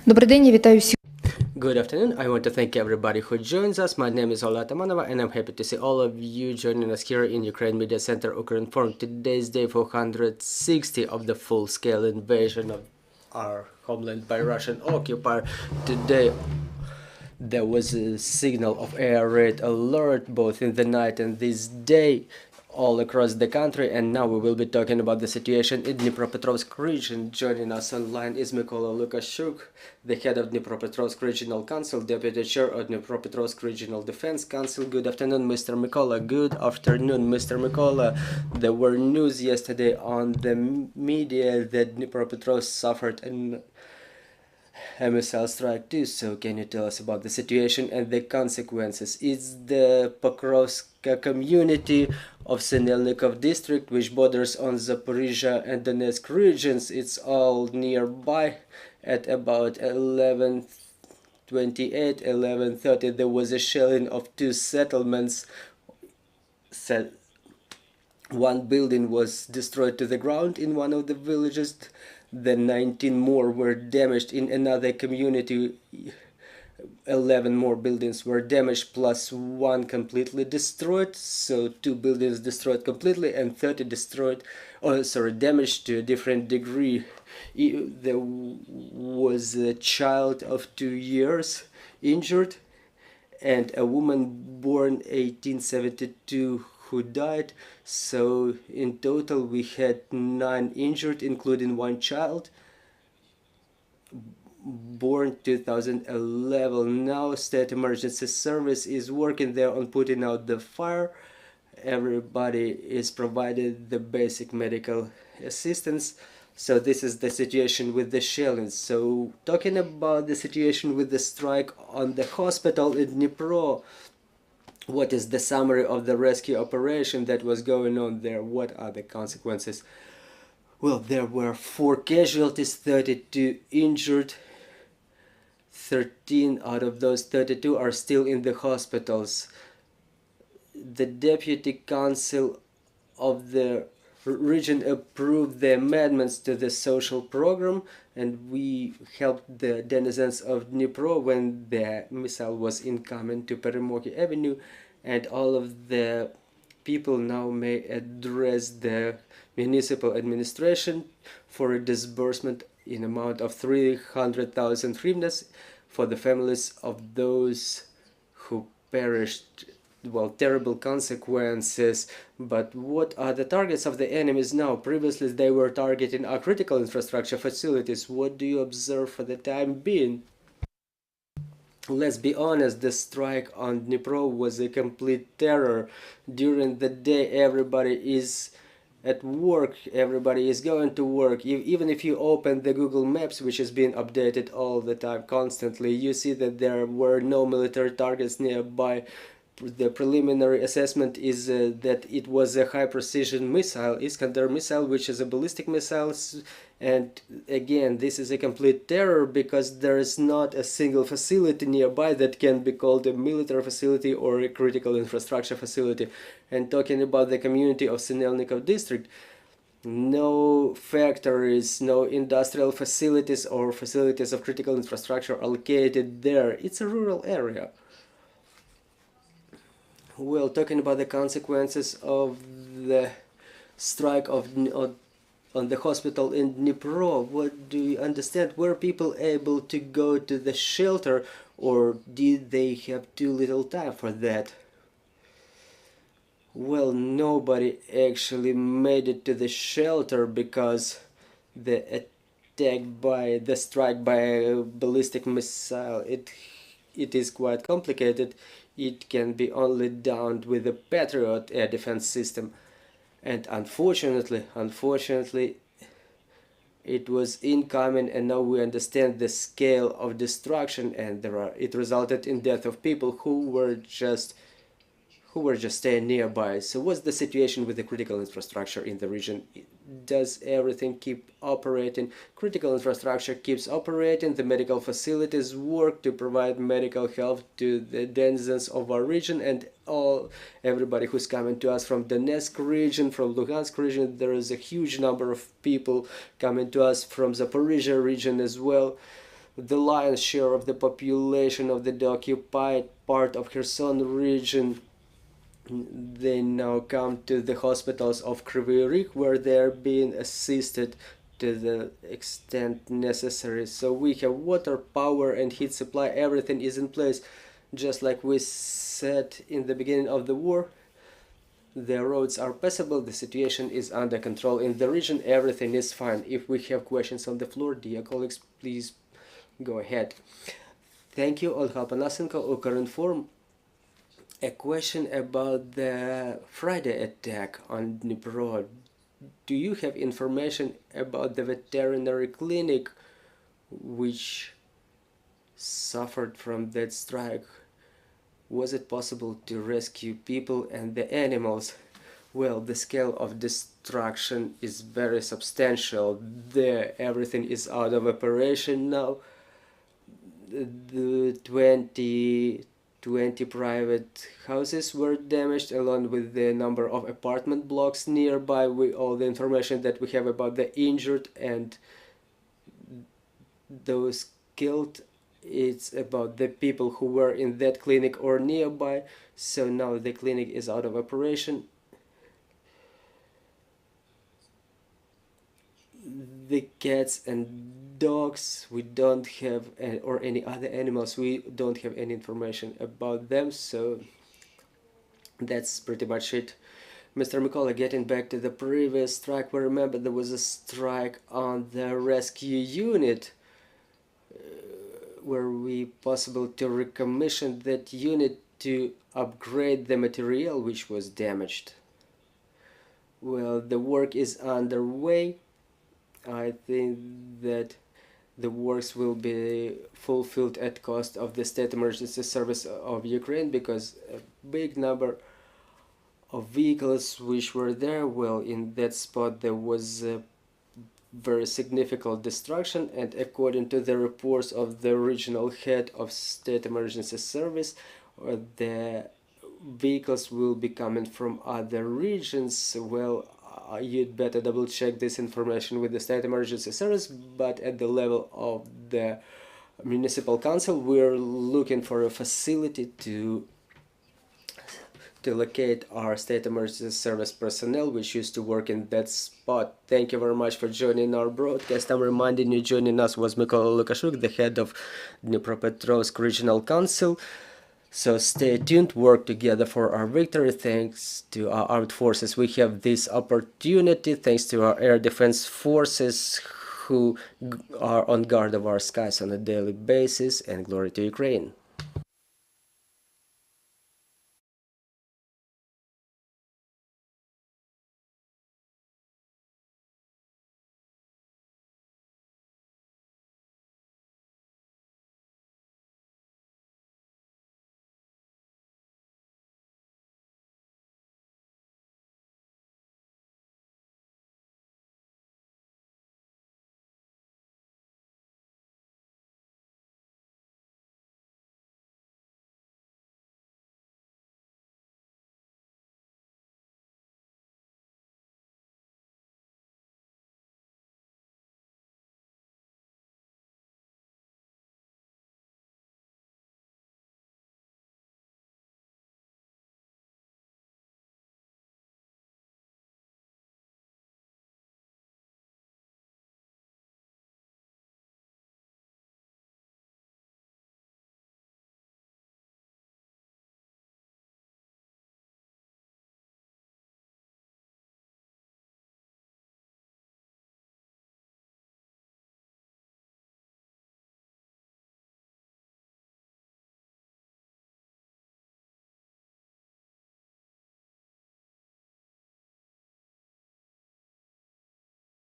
Добрий день, я вітаю всіх. Good afternoon. I want to thank everybody who joins us. My name is Ola Tamanova and I'm happy to see all of you joining us here in Ukraine Media Center, Ukrinform. Today's day 460 of the full-scale invasion of our homeland by Russian occupier. Today there was a signal of air raid alert both in the night and this day all across the country, and now we will be talking about the situation in Dnipropetrovsk region. Joining us online is Mykola Lukashuk, the head of Dnipropetrovsk Regional Council, deputy chair of Dnipropetrovsk Regional Defense Council. Good afternoon, Mr. Mykola. Good afternoon, Mr. Mykola. There were news yesterday on the media that Dnipropetrovsk suffered a missile strike too, so can you tell us about the situation and the consequences? It's the Pokrovska community of Sinelnikov district, which borders on Zaporizhia and Donetsk regions. It's all nearby. At about 11:28, 11:30, there was a shelling of two settlements. One building was destroyed to the ground in one of the villages. The 19 more were damaged in another community. 11 more buildings were damaged plus one completely destroyed, so 2 buildings destroyed completely and 30 damaged to a different degree. There was a child of 2 years injured and a woman born 1872 who died, so in total we had 9 injured, including one child born 2011. Now State Emergency Service is working there on putting out the fire. Everybody is provided the basic medical assistance. So this is the situation with the shelling. So talking about the situation with the strike on the hospital in Dnipro, what is the summary of the rescue operation that was going on there? What are the consequences? Well, there were 4 casualties, 32 injured. 13 out of those 32 are still in the hospitals. The deputy council of the region approved the amendments to the social program, and we helped the denizens of Dnipro when the missile was incoming to Peremoki Avenue, and all of the people now may address the municipal administration for a disbursement in amount of 300,000 hryvnias for the families of those who perished. Well, terrible consequences. But what are the targets of the enemies now? Previously they were targeting our critical infrastructure facilities. What do you observe for the time being? Let's be honest, the strike on Dnipro was a complete terror. During the day everybody is at work, everybody is going to work. Even if you open the Google Maps, which is being updated all the time constantly, you see that there were no military targets nearby. The preliminary assessment is that it was a high precision missile, Iskander missile, which is a ballistic missile. And again, this is a complete terror because there is not a single facility nearby that can be called a military facility or a critical infrastructure facility. And talking about the community of Sinelnikov district, no factories, no industrial facilities or facilities of critical infrastructure are located there. It's a rural area. Well, talking about the consequences of the strike on the hospital in Dnipro, what do you understand? Were people able to go to the shelter, or did they have too little time for that? Well, nobody actually made it to the shelter because the strike by a ballistic missile, it is quite complicated. It can be only downed with a Patriot air defense system, and unfortunately it was incoming, and now we understand the scale of destruction, and it resulted in death of people who were just staying nearby. So what's the situation with the critical infrastructure in the region? Does everything keep operating? Critical infrastructure keeps operating. The medical facilities work to provide medical help to the denizens of our region and everybody who's coming to us from Donetsk region, from Luhansk region. There is a huge number of people coming to us from Zaporizhia region as well. the lion's share of the population of the occupied part of Kherson region. They now come to the hospitals of Kryvyi Rih, where they are being assisted to the extent necessary. So we have water, power and heat supply, everything is in place. Just like we said in the beginning of the war, the roads are passable, the situation is under control in the region, everything is fine. If we have questions on the floor, dear colleagues, please go ahead. Thank you, Olga Panasenko, Ukrinform. A question about the Friday attack on Dnipro. Do you have information about the veterinary clinic which suffered from that strike? Was it possible to rescue people and the animals? Well, the scale of destruction is very substantial. There, everything is out of operation now. The 20 private houses were damaged, along with the number of apartment blocks nearby, with all the information that we have about the injured and those killed. It's about the people who were in that clinic or nearby. So now the clinic is out of operation. The cats and dogs, we don't have, or any other animals, we don't have any information about them. So that's pretty much it. Mr. Mykola, getting back to the previous strike, we remember there was a strike on the rescue unit. Were we possible to recommission that unit to upgrade the material which was damaged? Well, the work is underway. I think that the works will be fulfilled at cost of the State Emergency Service of Ukraine, because a big number of vehicles which were there, well, in that spot there was very significant destruction, and according to the reports of the regional head of State Emergency Service, the vehicles will be coming from other regions. Well, you'd better double check this information with the State Emergency Service, but at the level of the municipal council, we're looking for a facility to locate our State Emergency Service personnel which used to work in that spot. Thank you very much for joining our broadcast. I'm reminding you, joining us was Mykola Lukashuk, the head of Dnipropetrovsk Regional Council. So stay tuned, work together for our victory. Thanks to our armed forces, we have this opportunity. Thanks to our air defense forces who are on guard of our skies on a daily basis. And glory to Ukraine.